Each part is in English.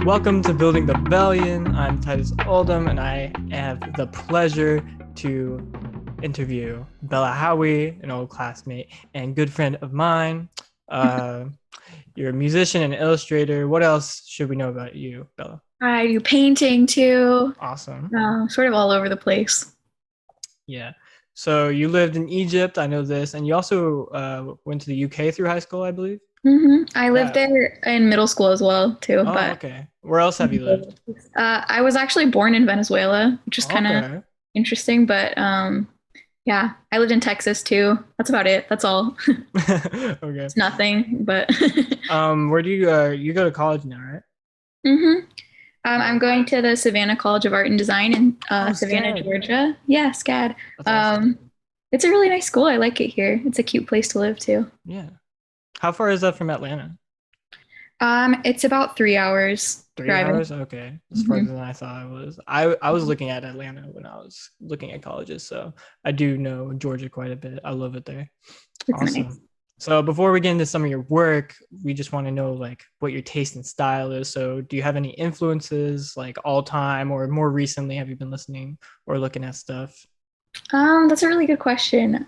Welcome to Building the Babellion. I'm Titus Oldham, and I have the pleasure to interview Bella Howie, an old classmate and good friend of mine. Uh, you're a musician and illustrator. What else should we know about you, Bella? I do painting too, Awesome. sort of all over the place. Yeah. So you lived in Egypt, I know this, and you also went to the UK through high school, I believe. I lived Yeah. there in middle school as well too, Oh, but okay. Where else have you lived? I was actually born in Venezuela, which is kind of Okay. interesting, but yeah, I lived in Texas too. That's about it. That's all. Okay. It's nothing, but Where do you go to college now, right? hmm I'm Oh, going to the Savannah College of Art and Design in oh, Savannah, SCAD. Georgia. Yeah, SCAD. That's awesome. Um, it's a really nice school. I like it here. It's a cute place to live too. Yeah. How far is that from Atlanta? It's about 3 hours 3 hours? driving. Okay. It's hmm farther than I thought it was. I was looking at Atlanta when I was looking at colleges, so I do know Georgia quite a bit. I love it there. It's nice. Awesome. So before we get into some of your work, we just want to know like what your taste and style is. So do you have any influences like all time or more recently have you been listening or looking at stuff? That's a really good question.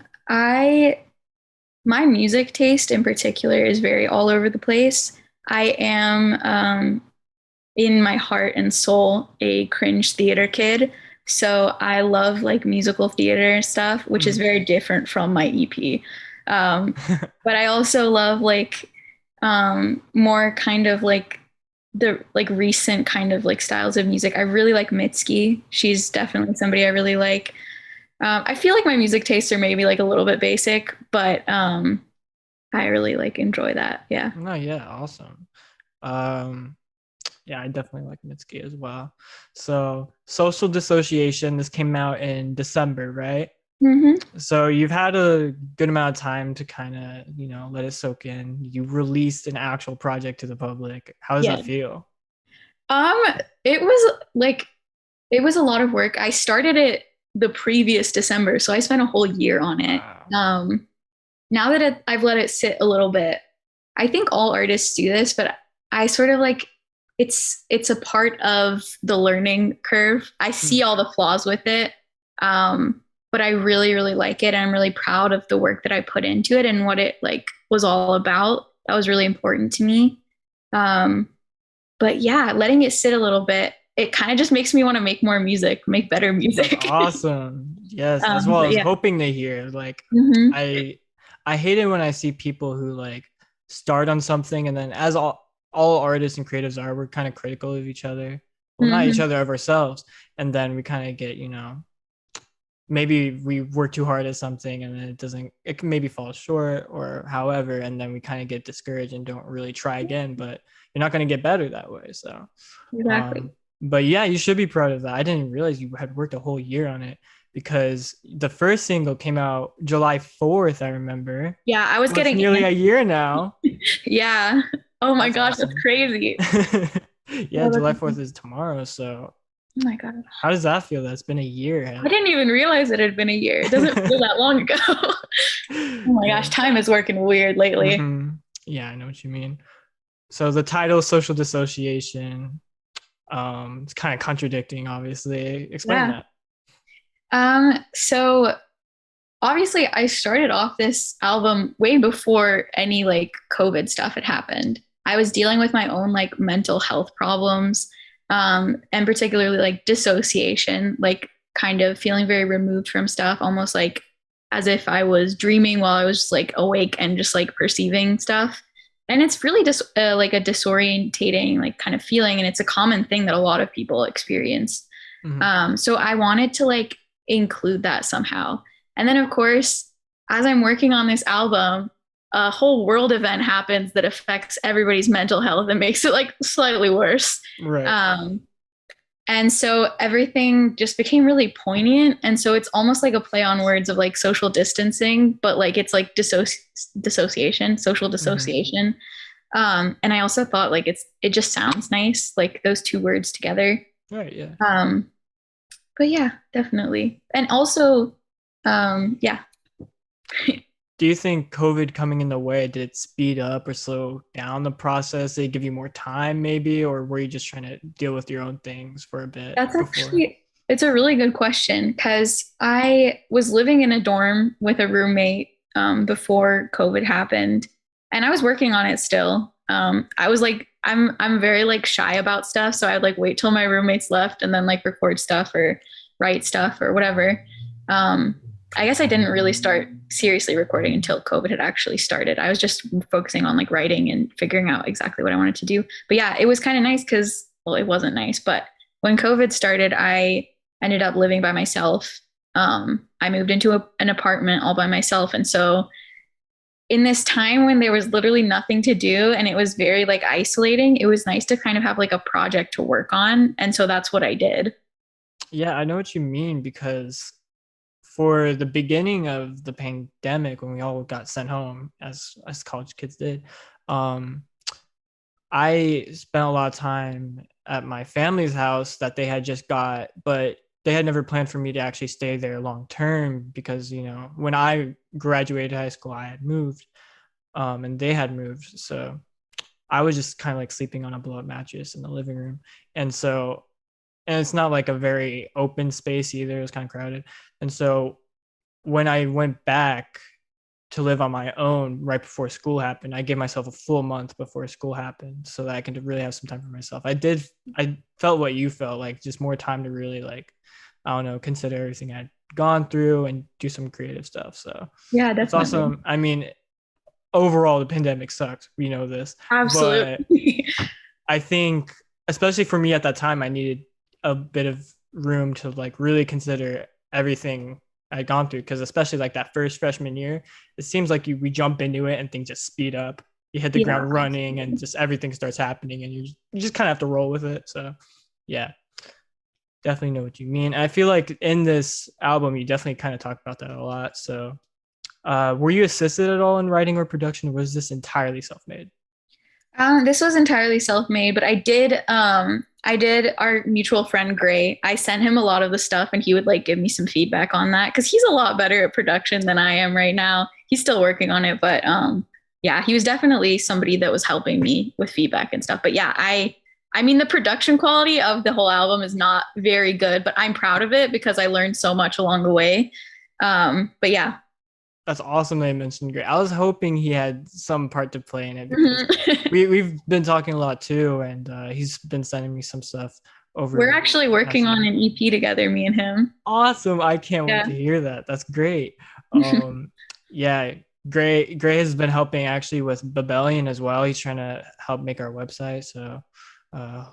My music taste in particular is very all over the place. I am, in my heart and soul, a cringe theater kid. So I love like musical theater stuff, which is Mm. very different from my EP. Um, but I also love like more kind of like the like recent kind of like styles of music. I really like Mitski. She's definitely somebody I really like. I feel like my music tastes are maybe like a little bit basic, but I really like enjoy that. Yeah. No, yeah, awesome. Um, yeah, I definitely like Mitski as well. So, Social Dissociation, this came out in December, right? hmm So you've had a good amount of time to kind of, let it soak in. You released an actual project to the public. How does Yeah. that feel? Um, it was like it was a lot of work. I started it the previous December, so I spent a whole year on it. Wow. Now that I've let it sit a little bit, I think all artists do this, but I sort of like it's a part of the learning curve. I Mm. see all the flaws with it, but I really really like it, and I'm really proud of the work that I put into it and what it like was all about. That was really important to me. Um, but yeah, letting it sit a little bit, it kind of just makes me want to make more music, make better That's music. awesome. Yes, that's what I But was yeah. hoping to hear. Like, hmm I I hate it when I see people who like start on something and then as all artists and creatives are, we're kind of critical of each other. Well, not each hmm other of ourselves, and then we kind of get, maybe we work too hard at something and then it can maybe fall short or however, and then we kind of get discouraged and don't really try again, but you're not going to get better that way. So, Exactly. um, but yeah, you should be proud of that. I didn't realize you had worked a whole year on it because the first single came out July 4th, I remember. Yeah, I was So it's getting nearly a in. year now. Yeah. Oh my That's gosh, that's awesome. crazy. Yeah, Oh, July 4th is tomorrow. So oh my God. how does that feel? That's been a I year. didn't even realize it had been a year. It doesn't feel that long ago. Oh my gosh, Yeah. time is working weird lately. hmm Yeah, I know what you mean. So the title social dissociation, it's kind of contradicting, obviously. Explain Yeah. that. So obviously I started off this album way before any like COVID stuff had happened. I was dealing with my own like mental health problems, and particularly like dissociation, like kind of feeling very removed from stuff, almost like as if I was dreaming while I was just like awake and just like perceiving stuff. And it's really just like a disorientating like kind of feeling, and it's a common thing that a lot of people experience. Mhm. So I wanted to like include that somehow. And then, of course, as I'm working on this album, a whole world event happens that affects everybody's mental health and makes it like slightly worse. Right. Um, and so everything just became really poignant. And so it's almost like a play on words of like social distancing, but like it's like dissociation, social hmm dissociation. And I also thought like it just sounds nice, like those two words together. Right. Yeah. Um, but yeah, definitely. And also, yeah. Do you think COVID coming in the way, did it speed up or slow down the process? Did it give you more time maybe, or were you just trying to deal with your own things for a bit That's before? actually, it's a really good question because I was living in a dorm with a roommate before COVID happened, and I was working on it still. I was like, I'm very like shy about stuff, so I'd like wait till my roommates left and then like record stuff or write stuff or whatever. Um, I guess I didn't really start seriously recording until COVID had actually started. I was just focusing on like writing and figuring out exactly what I wanted to do. But yeah, it was kind of nice because, well, it wasn't nice, but when COVID started, I ended up living by myself. I moved into an apartment all by myself. And so in this time when there was literally nothing to do and it was very like isolating, it was nice to kind of have like a project to work on. And so that's what I did. Yeah, I know what you mean because for the beginning of the pandemic, when we all got sent home as college kids did, um, I spent a lot of time at my family's house that they had just got, but they had never planned for me to actually stay there long term because, when I graduated high school, I had moved, and they had moved. So I was just kind of like sleeping on a blow up mattress in the living room. And so, and it's not like a very open space either. It was kind of crowded. And so when I went back to live on my own right before school happened, I gave myself a full month before school happened so that I could really have some time for myself. I felt what you felt, like just more time to really like, I don't know, consider everything I'd gone through and do some creative stuff. So Yeah, it's definitely. awesome. I mean, overall, the pandemic sucks. We know this, but Absolutely. I think, especially for me at that time, I needed a bit of room to like really consider everything I'd gone through. Because especially like that first freshman year, it seems like we jump into it and things just speed up. You hit the Yeah, ground running and absolutely. just everything starts happening, and you just kind of have to roll with it. So, yeah, definitely know what you mean. And I feel like in this album, you definitely kind of talk about that a lot. So, were you assisted at all in writing or production? Or was this entirely self-made? This was entirely self-made, but I did our mutual friend Gray. I sent him a lot of the stuff and he would like give me some feedback on that because he's a lot better at production than I am right now. He's still working on it, but yeah, he was definitely somebody that was helping me with feedback and stuff. But yeah, I mean the production quality of the whole album is not very good, but I'm proud of it because I learned so much along the way. But yeah. That's awesome they mentioned Gray. I was hoping he had some part to play in it because Mhm. we've been talking a lot too, and he's been sending me some stuff We're over actually the past working on year. an EP together, me and him. Awesome! I can't wait Yeah. to hear that. That's great. Um, yeah, Gray has been helping actually with Babellion as well. He's trying to help make our website, so uh,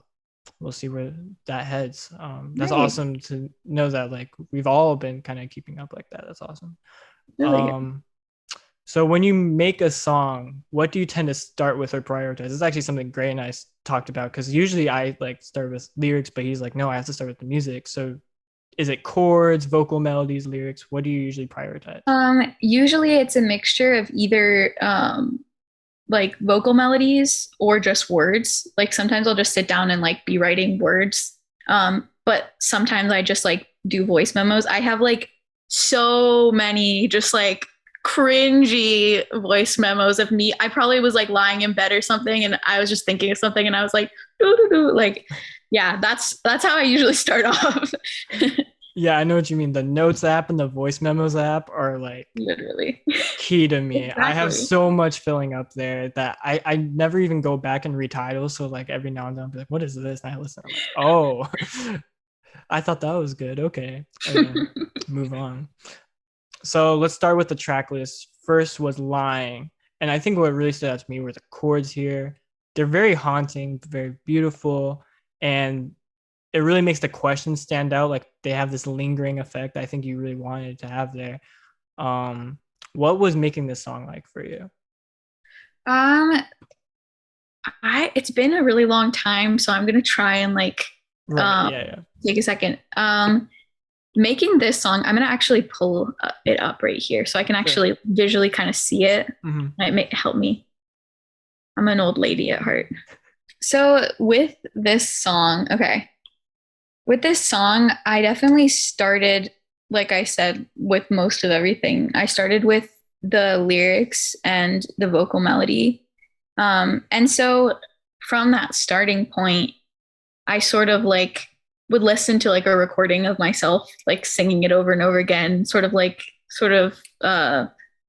we'll see where that heads. That's Nice. awesome to know that like we've all been kind of keeping up like that. That's awesome. Really good. Um, So when you make a song, what do you tend to start with or prioritize? This is actually something Gray and I talked about because usually I like start with lyrics, but he's like, no, I have to start with the music. So is it chords, vocal melodies, lyrics? What do you usually prioritize? Usually it's a mixture of either like vocal melodies or just words. Like sometimes I'll just sit down and like be writing words. But sometimes I just like do voice memos. I have like so many just like cringy voice memos of me. I probably was like lying in bed or something and I was just thinking of something and I was like, doo, doo, doo. Like, yeah, that's how I usually start off. Yeah, I know what you mean. The notes app and the voice memos app are like Literally. key to me. I have Exactly. so much filling up there that I never even go back and retitle. So like every now and then I'll be like, what is this? And I listen. I'm like, oh, I thought that was good. Okay. And then move on. So let's start with the track list. First was Lying. And I think what really stood out to me were the chords here. They're very haunting, very beautiful. And it really makes the questions stand out. Like they have this lingering effect I think you really wanted to have there. Um, what was making this song like for you? Um, I it's been a really long time, so I'm gonna try and like Right. um Yeah. Yeah. take a second. Making this song, I'm gonna actually pull it up right here so I can Sure. actually visually kind of see it. Mm-hmm. It may help me. I'm an old lady at heart. So with this song, okay, with this song, I definitely started, like I said, with most of everything. I started with the lyrics and the vocal melody. And so from that starting point, I sort of like would listen to like a recording of myself like singing it over and over again, sort of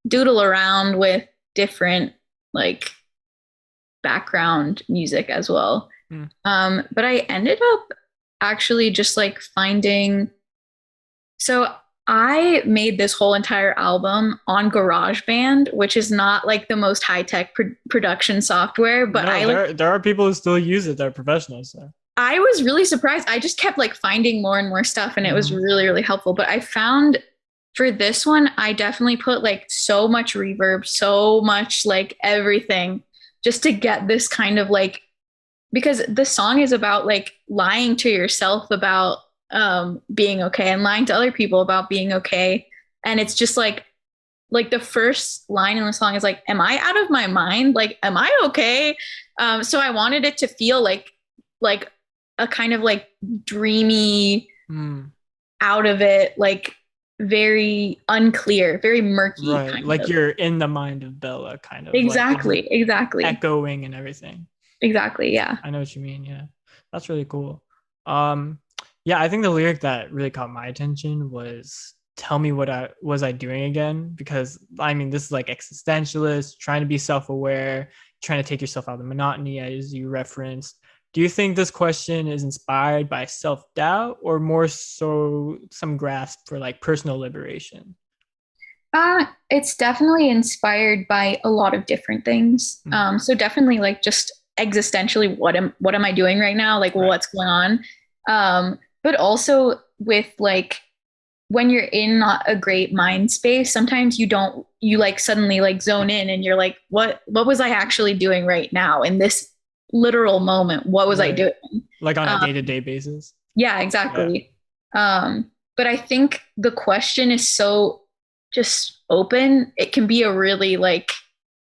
doodle around with different like background music as well. But I ended up actually just like finding, so I made this whole entire album on GarageBand, which is not like the most high-tech production software, but No, there are people who still use it. They're professionals. So. I was really surprised. I just kept like finding more and more stuff, and it was really, really helpful. But I found for this one, I definitely put like so much reverb, so much like everything just to get this kind of like, because the song is about like lying to yourself about being okay and lying to other people about being okay. And it's just like the first line in the song is like, am I out of my mind? Like, am I okay? So I wanted it to feel like a kind of like dreamy, out of it, like very unclear, very murky. Right. Kind like of. You're in the mind of Bella, kind of. Exactly. Like exactly. Echoing and everything. Exactly. Yeah. I know what you mean. Yeah. That's really cool. Yeah, I think the lyric that really caught my attention was tell me what I doing again, because I mean this is like existentialist, trying to be self-aware, trying to take yourself out of the monotony as you referenced. Do you think this question is inspired by self-doubt or more so some grasp for like personal liberation? It's definitely inspired by a lot of different things. So definitely like just existentially, what am I doing right now? Like, right. What's going on? But also with like when you're in not a great mind space, sometimes you like suddenly like zone in and you're like, what was I actually doing right now in this literal moment? What was I doing? Like on a day-to-day basis? Yeah, exactly. Yeah. But I think the question is so just open. It can be a really like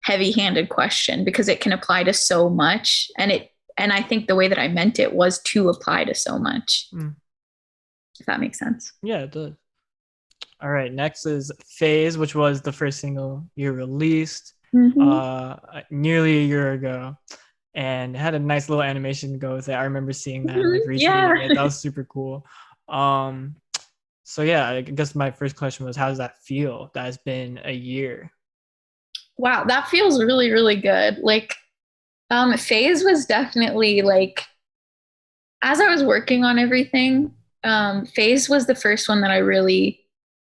heavy-handed question because it can apply to so much. And I think the way that I meant it was to apply to so much. If that makes sense. Yeah, it does. All right, next is Phase, which was the first single you released nearly a year ago, and it had a nice little animation to go with it. I remember seeing that and like retweeting it. That was super cool. So yeah, I guess my first question was, how does that feel? That has been a year. Wow, that feels really, really good. Like, Phase was definitely like, as I was working on everything, Phase was the first one that I really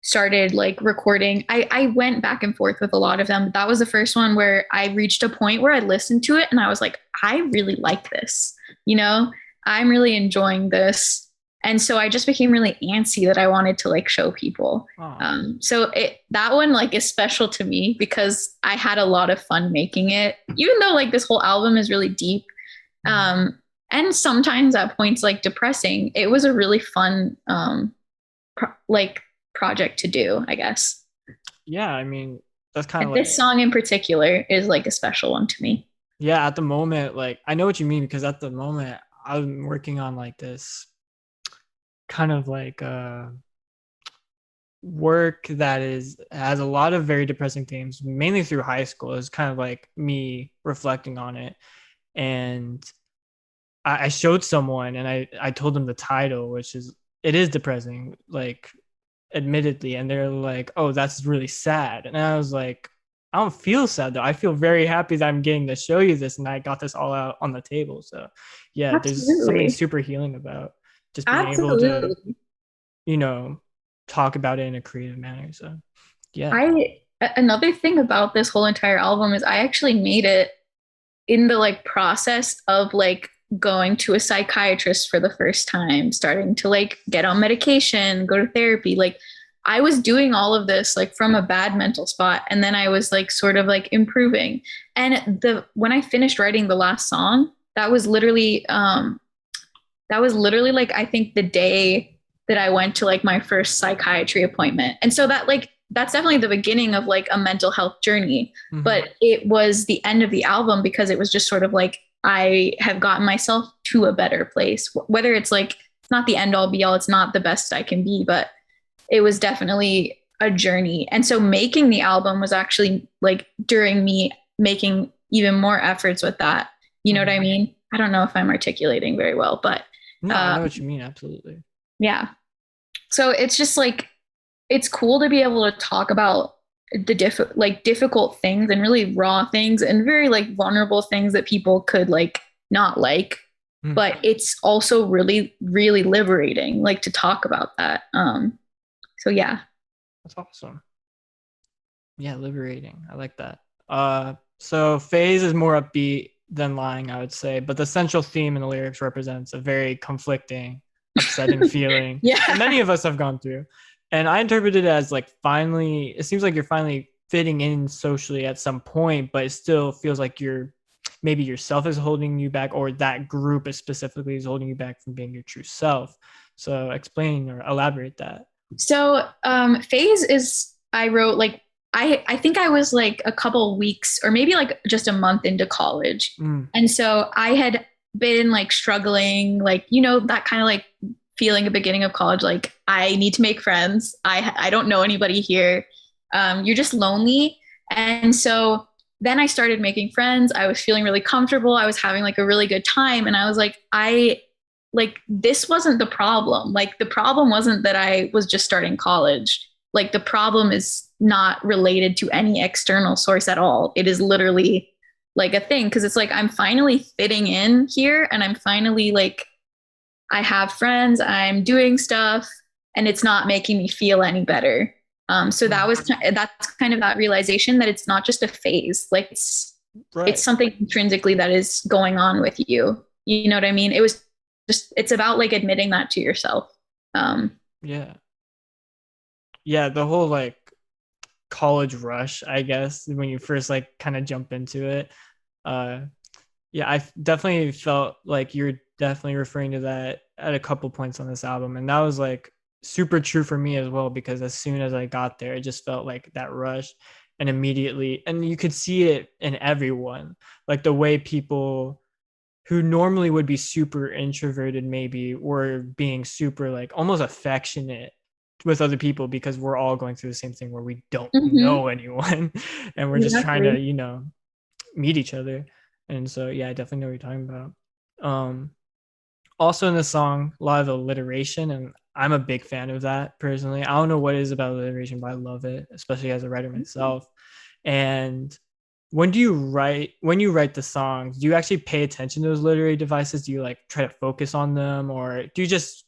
started like recording. I went back and forth with a lot of them. That was the first one where I reached a point where I listened to it and I was like, I really like this. You know, I'm really enjoying this. And so I just became really antsy that I wanted to like show people. So that one like is special to me because I had a lot of fun making it, even though like this whole album is really deep. And sometimes at points like depressing, it was a really fun project to do, I guess. Yeah, I mean, that's kind of like this song in particular is like a special one to me. Yeah, at the moment, like I know what you mean, because at the moment I'm working on like this kind of like work that has a lot of very depressing themes, mainly through high school. It's kind of like me reflecting on it. And I showed someone and I told them the title, which is, it is depressing, like admittedly. And they're like, oh, that's really sad. And I was like, I don't feel sad though. I feel very happy that I'm getting to show you this and I got this all out on the table. So yeah, Absolutely. There's something super healing about just being Absolutely. Able to, you know, talk about it in a creative manner. So yeah. Another thing about this whole entire album is I actually made it in the like process of like going to a psychiatrist for the first time, starting to like get on medication, go to therapy. Like I was doing all of this like from a bad mental spot. And then I was like sort of like improving. And when I finished writing the last song, that was literally like, I think the day that I went to like my first psychiatry appointment. And so that's definitely the beginning of like a mental health journey, but it was the end of the album because it was just sort of like, I have gotten myself to a better place, whether it's like, it's not the end all be all, it's not the best I can be, but it was definitely a journey. And so making the album was actually like during me making even more efforts with that. You know what I mean? I don't know if I'm articulating very well, but No, I know what you mean. Absolutely. yeah. So it's just like it's cool to be able to talk about the difficult things and really raw things and very like vulnerable things that people could like not like, but it's also really really liberating like to talk about that. So yeah. That's awesome. Yeah, liberating. I like that. So Phase is more upbeat than Lying, I would say, but the central theme in the lyrics represents a very conflicting, upsetting feeling Yeah. that many of us have gone through. And I interpret it as like finally, it seems like you're finally fitting in socially at some point, but it still feels like maybe yourself is holding you back, or that group is specifically is holding you back from being your true self. So explain or elaborate that. So Phase is I wrote like I think I was like a couple weeks or maybe like just a month into college. And so I had been like struggling, like, you know, that kind of like feeling at the beginning of college, like I need to make friends. I don't know anybody here. You're just lonely. And so then I started making friends. I was feeling really comfortable. I was having like a really good time. And I was like, this wasn't the problem. Like the problem wasn't that I was just starting college. Like the problem is not related to any external source at all. It is literally like a thing. Cause it's like, I'm finally fitting in here and I'm finally like, I have friends, I'm doing stuff and it's not making me feel any better. So that's kind of that realization that it's not just a phase. Like it's something intrinsically that is going on with you. You know what I mean? It's about like admitting that to yourself. Yeah. The whole like college rush, I guess, when you first like kind of jump into it. I definitely felt like you're definitely referring to that at a couple points on this album. And that was like super true for me as well, because as soon as I got there, it just felt like that rush. And immediately, and you could see it in everyone, like the way people who normally would be super introverted maybe were being super like almost affectionate with other people, because we're all going through the same thing where we don't know anyone and we're just trying to, you know, meet each other. And so I definitely know what you're talking about. Also in the song, a lot of alliteration, and I'm a big fan of that personally. I don't know what it is about alliteration, but I love it, especially as a writer myself. And when you write the songs, do you actually pay attention to those literary devices? Do you like try to focus on them, or do you just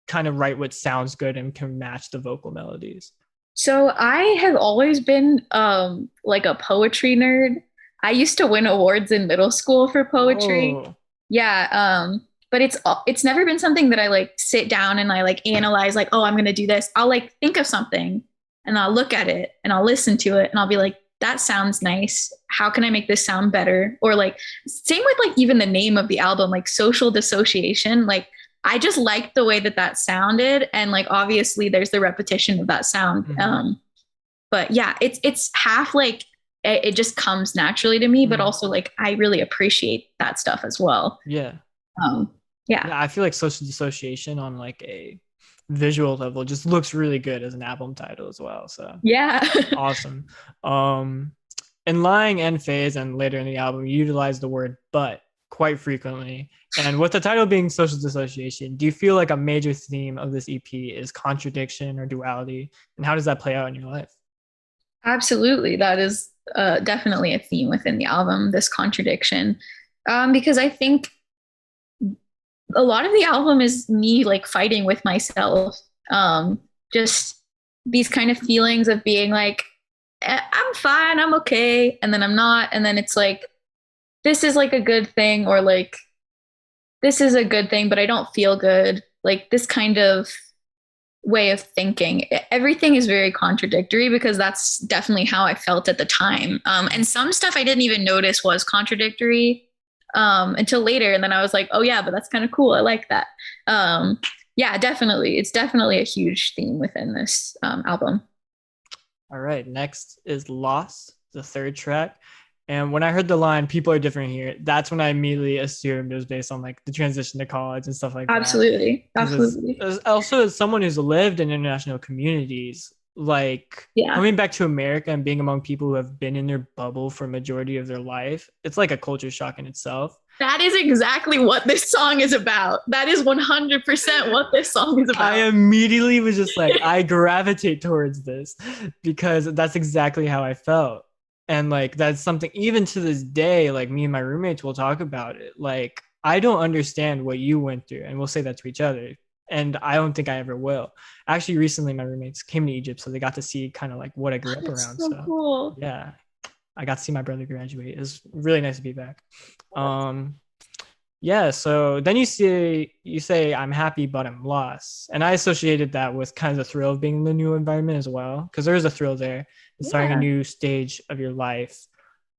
kind of write what sounds good and can match the vocal melodies? So I have always been like a poetry nerd. I used to win awards in middle school for poetry. Whoa. Yeah, but it's never been something that I like sit down and I like analyze like, oh, I'm gonna do this. I'll like think of something and I'll look at it and I'll listen to it and I'll be like, that sounds nice. How can I make this sound better? Or like same with like even the name of the album, like Social Dissociation. Like I just liked the way that sounded, and like obviously there's the repetition of that sound. But yeah, it's half like it just comes naturally to me, but also like I really appreciate that stuff as well. Yeah. Yeah, I feel like Social Dissociation on like a visual level just looks really good as an album title as well. So yeah. awesome. In Lying and Phase and later in the album, you utilize the word but quite frequently. And with the title being Social Dissociation, do you feel like a major theme of this EP is contradiction or duality? And how does that play out in your life? Absolutely. That is definitely a theme within the album, this contradiction. Because I think a lot of the album is me like fighting with myself. Just these kind of feelings of being like, I'm fine, I'm okay. And then I'm not. And then it's like, this is like a good thing, or like, this is a good thing, but I don't feel good. Like this kind of way of thinking. Everything is very contradictory because that's definitely how I felt at the time. And some stuff I didn't even notice was contradictory until later. And then I was like, oh yeah, but that's kind of cool. I like that. Yeah, definitely. It's definitely a huge theme within this album. All right. Next is Lost, the third track. And when I heard the line, people are different here, that's when I immediately assumed it was based on like the transition to college and stuff like Absolutely. that. Absolutely. Also, as someone who's lived in international communities, like Yeah. coming back to America and being among people who have been in their bubble for a majority of their life, it's like a culture shock in itself. That is exactly what this song is about. That is 100% what this song is I about. immediately was just like, I gravitate towards this because that's exactly how I felt. And like, that's something, even to this day, like me and my roommates will talk about it. Like, I don't understand what you went through, and we'll say that to each other. And I don't think I ever will. Actually, recently, my roommates came to Egypt, so they got to see kind of like what I grew up That's around. so So, cool. yeah, I got to see my brother graduate. It was really nice to be back. Um, yeah, so then you say I'm happy but I'm lost. And I associated that with kind of the thrill of being in the new environment as well, because there is a thrill there. It's starting a Yeah. new stage of your life.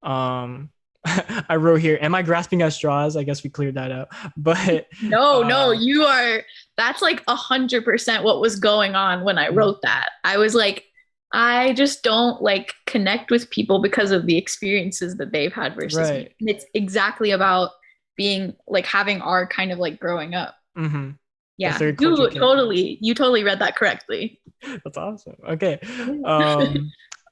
Um I wrote here, am I grasping at straws? I guess we cleared that up. But No, no, uh you are. That's like 100% what was going on when I wrote that. I was like, I just don't like connect with people because of the experiences that they've had versus me. right. And it's exactly about being like having our kind of like growing up. Mm-hmm. The Yeah, third culture kick. you totally read that correctly. That's awesome. Okay.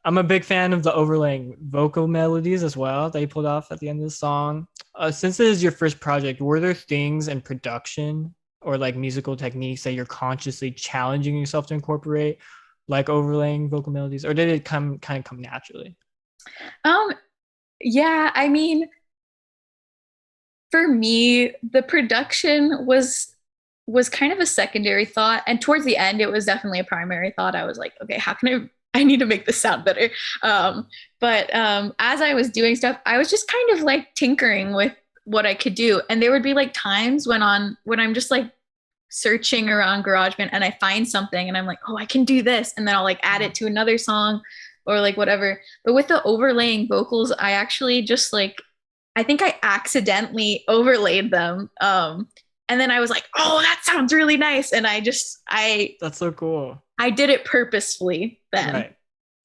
I'm a big fan of the overlaying vocal melodies as well that you pulled off at the end of the song. Since it is your first project, were there things in production or like musical techniques that you're consciously challenging yourself to incorporate, like overlaying vocal melodies, or did it come naturally? Um, yeah, I mean, for me, the production was kind of a secondary thought, and towards the end, it was definitely a primary thought. I was like, okay, how can I need to make this sound better. But as I was doing stuff, I was just kind of like tinkering with what I could do, and there would be like times when I'm just like searching around GarageBand and I find something and I'm like, oh, I can do this, and then I'll like add it to another song or like whatever. But with the overlaying vocals, I actually just like I think I accidentally overlaid them. And then I was like, oh, that sounds really nice. And That's so cool. I did it purposefully then. Right.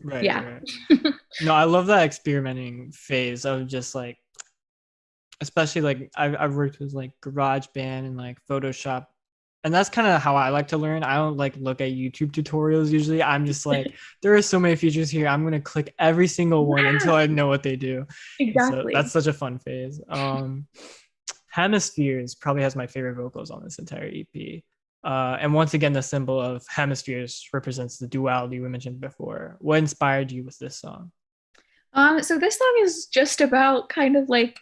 Right, Yeah. right. No, I love that experimenting phase of just like, especially like I've worked with like GarageBand and like Photoshop, and that's kind of how I like to learn. I don't like look at YouTube tutorials usually. I'm just like, there are so many features here. I'm gonna click every single one until Yeah, I know what they do. And so that's exactly. such a fun phase. Hemispheres probably has my favorite vocals on this entire EP. And once again, the symbol of hemispheres represents the duality we mentioned before. What inspired you with this song? So this song is just about kind of like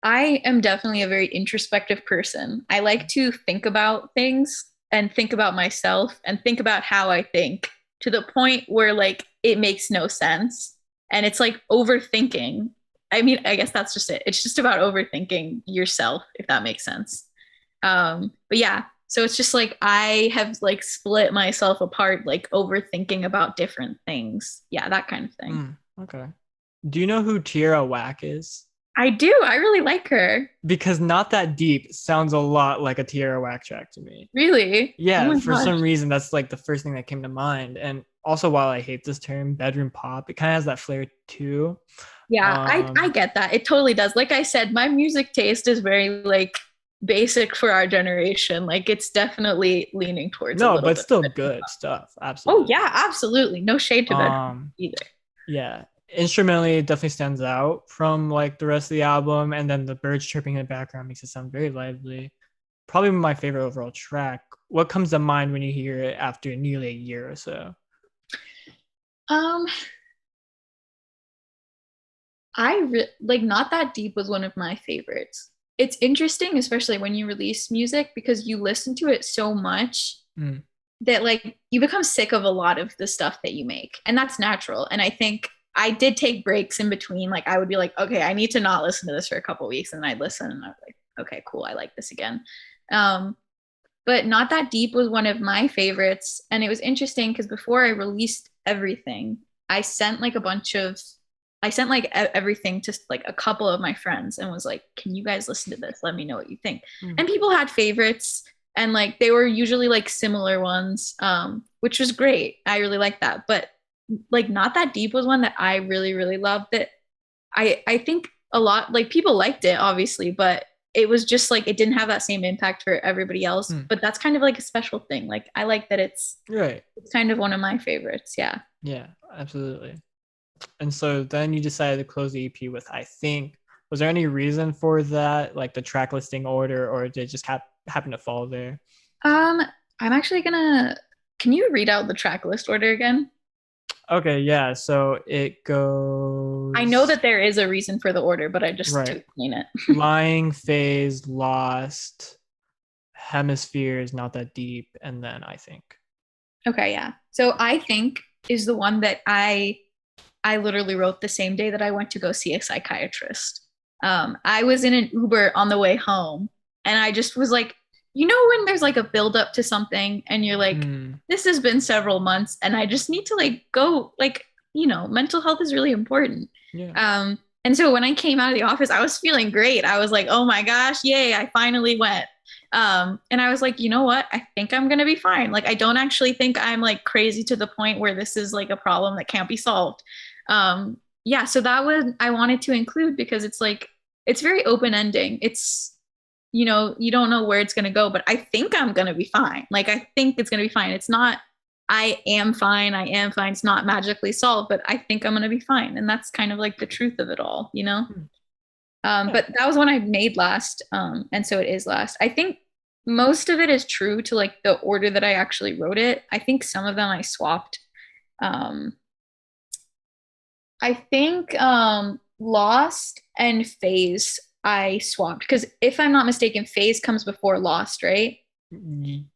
I am definitely a very introspective person. I like to think about things and think about myself and think about how I think to the point where like it makes no sense. And it's like overthinking. I mean, I guess that's just it. It's just about overthinking yourself, if that makes sense. But yeah, so it's just like I have like split myself apart, like overthinking about different things. Yeah, that kind of thing. Okay. Do you know who Tierra Whack is? I do. I really like her. Because Not That Deep sounds a lot like a Tierra Whack track to me. Really? Oh Yeah, my for gosh. some reason, that's like the first thing that came to mind. And also, while I hate this term, bedroom pop, it kind of has that flair too. Yeah, I Um, get that. It totally does. Like I said, my music taste is very like basic for our generation. Like it's definitely leaning towards a no, little but bit. still good stuff. Oh Absolutely. yeah, absolutely. No shade to bedroom Um, either. yeah, instrumentally, it definitely stands out from like the rest of the album, and then the birds chirping in the background makes it sound very lively. Probably my favorite overall track. What comes to mind when you hear it after nearly a year or so? Um, like Not That Deep was one of my favorites. It's interesting, especially when you release music, because you listen to it so much Mm, that like you become sick of a lot of the stuff that you make. And that's natural. And I think I did take breaks in between. Like I would be like, okay, I need to not listen to this for a couple weeks. And I'd listen and I was like, okay, cool, I like this again. Um, but Not That Deep was one of my favorites. And it was interesting because before I released everything, I sent like a bunch of I sent like everything to like a couple of my friends and was like, can you guys listen to this? Let me know what you think. mm, And people had favorites and like they were usually like similar ones, which was great. I really liked that. But like Not That Deep was one that I really, really loved that I think a lot like people liked it, obviously, but it was just like it didn't have that same impact for everybody else. Hmm. But that's kind of like a special thing. Like I like that Right. it's kind of one of my favorites. Yeah. Yeah, absolutely. And so then you decided to close the EP with I Think. Was there any reason for that, like the track listing order, or did it just happen to fall there? Um, I'm actually gonna. Can you read out the track list order again? Okay, yeah. So it I know goes that there is a reason for the order, but I just to right. explain it. Lying, Phase, Lost, Hemisphere is Not That Deep, and then I Think. Okay, yeah. So I think is the one that I literally wrote the same day that I went to go see a psychiatrist. I was in an Uber on the way home, and I just was like, you know, when there's like a build up to something, and you're like, Hmm. this has been several months, and I just need to like go, like, mental health is really important. Yeah. And so when I came out of the office, I was feeling great. I was like, oh my gosh, yay, I finally went. And I was like, you know what? I think I'm gonna be fine. Like, I don't actually think I'm like crazy to the point where this is like a problem that can't be solved. Yeah, so that was I wanted to include because it's like it's very open ending. It's you don't know where it's gonna go, but I think I'm gonna be fine. Like, I think it's gonna be fine. It's not I am fine. I am fine. It's not magically solved, but I think I'm gonna be fine. And that's kind of like the truth of it all, you know? Hmm. Yeah. But that was one I made last. And so it is last. I think most of it is true to like the order that I actually wrote it. I think some of them I swapped. Um, I think Lost and Phase I swapped because if I'm not mistaken, Phase comes before Lost, right?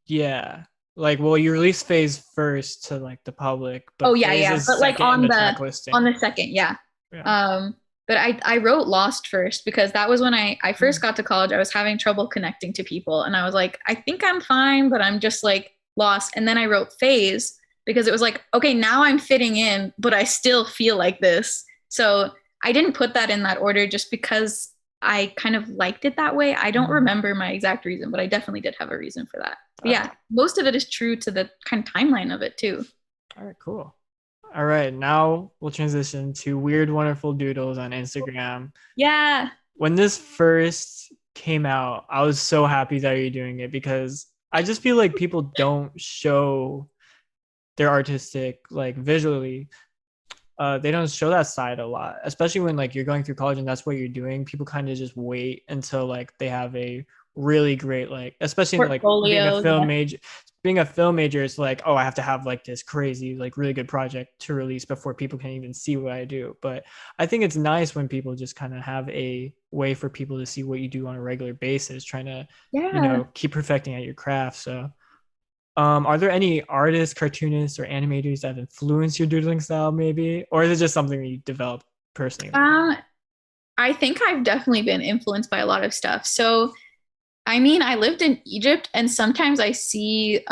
Yeah. Like, well, you release Phase first to like the public, Oh but yeah, Phase yeah. is But like second in on the the track on listing. the second, yeah. Yeah. But I wrote Lost first because that was when I Hmm. first got to college. I was having trouble connecting to people, and I was like, I think I'm fine, but I'm just like lost. And then I wrote Phase because it was like, okay, now I'm fitting in, but I still feel like this. So I didn't put that in that order just because I kind of liked it that way. I don't Hmm. remember my exact reason, but I definitely did have a reason for that. But All yeah, right. most of it is true to the kind of timeline of it too. All right, cool. All right, now we'll transition to Weird Wonderful Doodles on Instagram. Yeah. When this first came out, I was so happy that you're doing it because I just feel like people don't show their artistic like visually. They don't show that side a lot, especially when like you're going through college and that's what you're doing. People kind of just wait until like they have a really great like, especially like Portfolio. Yeah. being a film major, it's like, oh, I have to have like this crazy, like really good project to release before people can even see what I do. But I think it's nice when people just kind of have a way for people to see what you do on a regular basis, trying to, Yeah. keep perfecting at your craft. So are there any artists, cartoonists, or animators that have influenced your doodling style, maybe? Or is it just something that you developed personally? Um, I think I've definitely been influenced by a lot of stuff. So, I mean, I lived in Egypt and sometimes I see,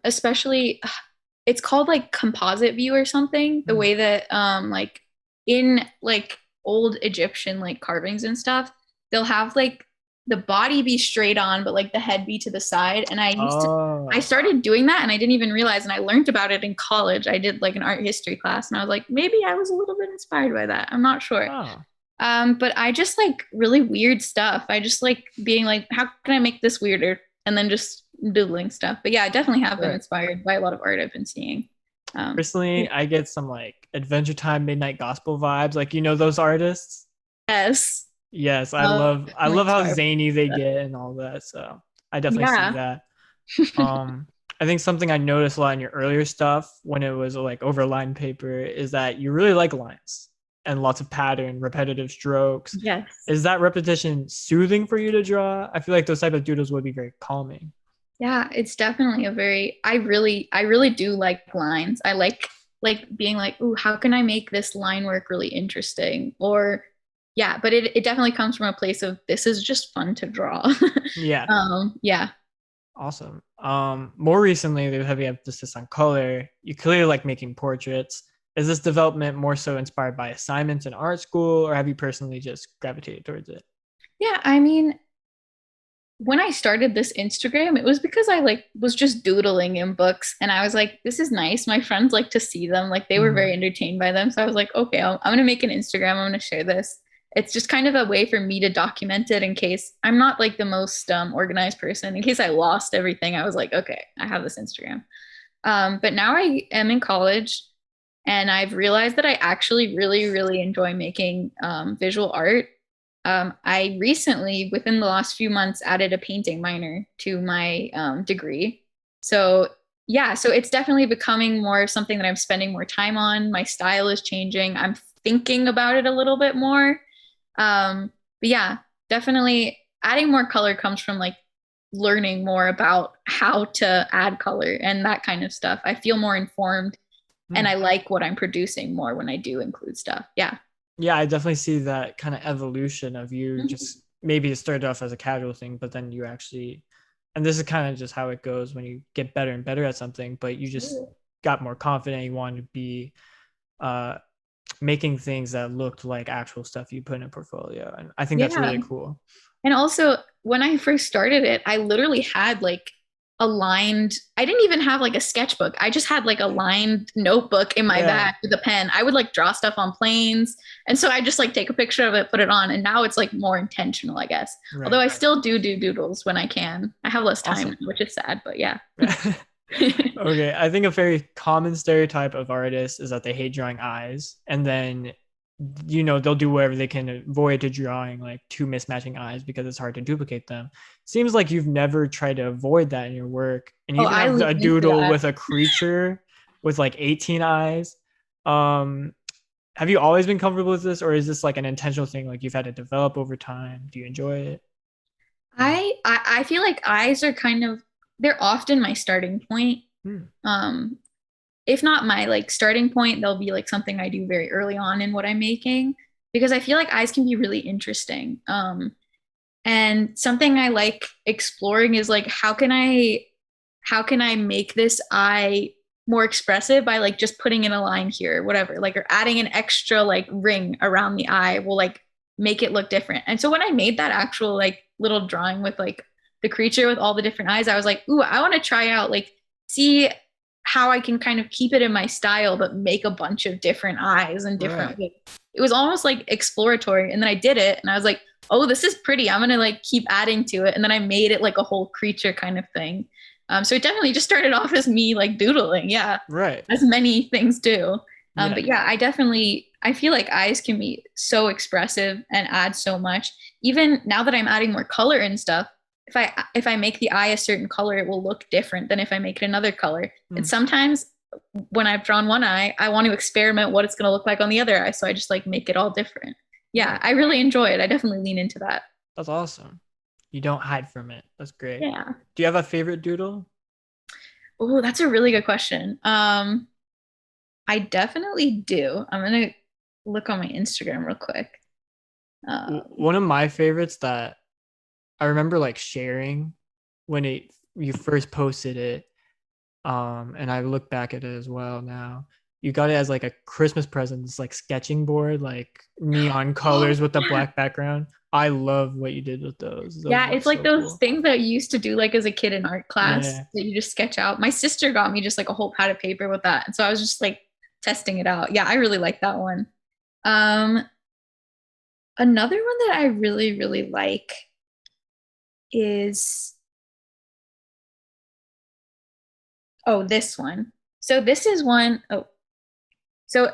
especially, it's called like composite view or something, the Hmm. way that, like in like old Egyptian like carvings and stuff, they'll have like the body be straight on, but like the head be to the side. And I Oh, started doing that and I didn't even realize, and I learned about it in college. I did like an art history class and I was like, maybe I was a little bit inspired by that. I'm not sure. oh, But I just like really weird stuff. I just like being like, how can I make this weirder? And then just doodling stuff. But yeah, I definitely have been right. inspired by a lot of art I've been seeing. Personally, I get some like Adventure Time Midnight Gospel vibes. Like, those artists? Yes. Yes, I Definitely love how inspired zany they by that. get and all that. So I definitely see Yeah. that. Um, I think something I noticed a lot in your earlier stuff when it was like over line paper is that you really like lines and lots of pattern, repetitive strokes. Yes. Is that repetition soothing for you to draw? I feel like those type of doodles would be very calming. Yeah, it's definitely a very I really do like lines. I like being like, ooh, how can I make this line work really interesting? Or yeah, but it definitely comes from a place of this is just fun to draw. Yeah, Yeah. awesome. More recently, there's heavy emphasis on color. You clearly like making portraits. Is this development more so inspired by assignments in art school, or have you personally just gravitated towards it? Yeah, I mean, when I started this Instagram, it was because I like was just doodling in books and I was like, this is nice. My friends like to see them. Like they were very Mhm. entertained by them. So I was like, okay, I'm gonna make an Instagram. I'm gonna share this. it's just kind of a way for me to document it in case I'm not like the most organized person. In case I lost everything, I was like, okay, I have this Instagram. But now I am in college and I've realized that I actually really, really enjoy making visual art. I recently, within the last few months, added a painting minor to my degree. So, yeah, so it's definitely becoming more something that I'm spending more time on. My style is changing. I'm thinking about it a little bit more. But yeah, definitely adding more color comes from like learning more about how to add color and that kind of stuff. I feel more informed and I like what I'm producing more when I do include stuff. Yeah. Yeah, I definitely see that kind of evolution of you just maybe it started off as a casual thing, but then you actually, and this is kind of just how it goes when you get better and better at something, but you just got more confident. You wanted to be uh, making things that looked like actual stuff you put in a portfolio. And I think that's Yeah. really cool. And also, when I first started it, I literally had like I didn't even have like a sketchbook. I just had like a lined notebook in my bag with a pen. I would like draw stuff on planes. And so I just like take a picture of it, put it on. And now it's like more intentional, I guess. Right. Although I still do doodles when I can. I have less time, Awesome. which is sad, but yeah. Okay, I think a very common stereotype of artists is that they hate drawing eyes, and then they'll do whatever they can to avoid to drawing like two mismatching eyes because it's hard to duplicate them. Seems like you've never tried to avoid that in your work, and you even have a doodle with a creature with like 18 eyes. Have you always been comfortable with this, or is this like an intentional thing like you've had to develop over time? Do you enjoy it? I feel like eyes are kind of they're often my starting point. Um, if not my like starting point, they'll be like something I do very early on in what I'm making because I feel like eyes can be really interesting. And something I like exploring is like how can I make this eye more expressive by like just putting in a line here, whatever, like or adding an extra like ring around the eye will like make it look different. And so when I made that actual like little drawing with like the creature with all the different eyes, I was like, ooh, I want to try out like see how I can kind of keep it in my style, but make a bunch of different eyes and different ways. It was almost like exploratory. And then I did it and I was like, oh, this is pretty. I'm going to like keep adding to it. And then I made it like a whole creature kind of thing. So it definitely just started off as me like doodling. Yeah. Right. As many things do. But yeah, I feel like eyes can be so expressive and add so much. Even now that I'm adding more color and stuff, if I make the eye a certain color, it will look different than if I make it another color. And sometimes when I've drawn one eye, I want to experiment what it's going to look like on the other eye. So I just like make it all different. Yeah, I really enjoy it. I definitely lean into that. That's awesome. You don't hide from it. That's great. Yeah. Do you have a favorite doodle? Oh, that's a really good question. I definitely do. I'm gonna look on my Instagram real quick. One of my favorites that I remember like sharing when you first posted it, and I look back at it as well now. You got it as like a Christmas present, this like sketching board, like neon colors with the black background. I love what you did with those. Yeah, it's like those things that you used to do like as a kid in art class that you just sketch out. My sister got me just like a whole pad of paper with that. And so I was just like testing it out. Yeah, I really like that one. Another one that I really, really like is this one. So this is one. So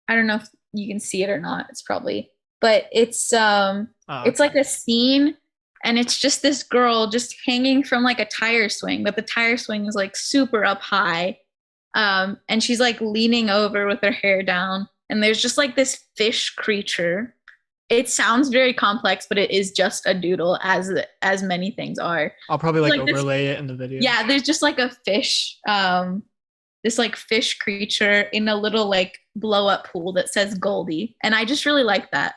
I don't know if you can see it or not. It's probably, but it's like a scene and it's just this girl just hanging from like a tire swing, but the tire swing is like super up high. And she's like leaning over with her hair down and there's just like this fish creature. It sounds very complex, but it is just a doodle as many things are. I'll probably like overlay it in the video. Yeah, there's just like a fish, this like fish creature in a little like blow up pool that says Goldie. And I just really like that.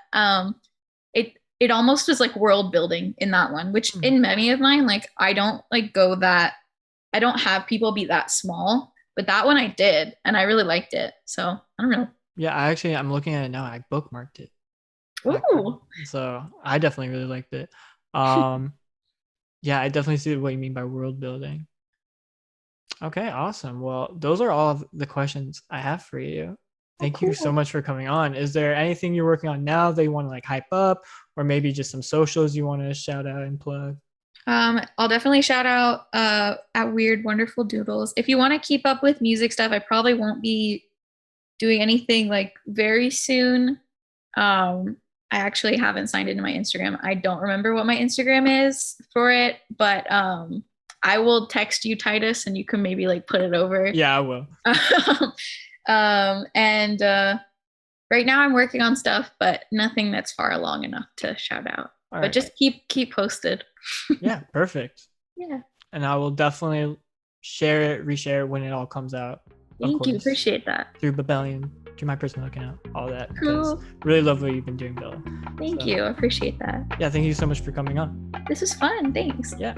It almost was like world building in that one, which in many of mine, like I don't have people be that small, but that one I did and I really liked it. So I don't know. Yeah, I'm looking at it now. I bookmarked it. Ooh. So I definitely really liked it. Yeah, I definitely see what you mean by world building. Okay, awesome. Well, those are all of the questions I have for you. Thank you so much for coming on. Is there anything you're working on now that you want to like hype up, or maybe just some socials you want to shout out and plug? I'll definitely shout out at Weird Wonderful Doodles. If you want to keep up with music stuff, I probably won't be doing anything like very soon. I actually haven't signed into my Instagram. I don't remember what my Instagram is for it, but I will text you, Titus, and you can maybe like put it over. Yeah, I will. And right now I'm working on stuff, but nothing that's far along enough to shout out. All but right. just keep posted. Yeah, perfect. Yeah. And I will definitely share it, reshare it when it all comes out. Thank you. Appreciate that. Through Babellion, through my personal account, all that. Cool. Really love what you've been doing, Bella. Thank you. I appreciate that. Yeah, thank you so much for coming on. This is fun. Thanks. Yeah.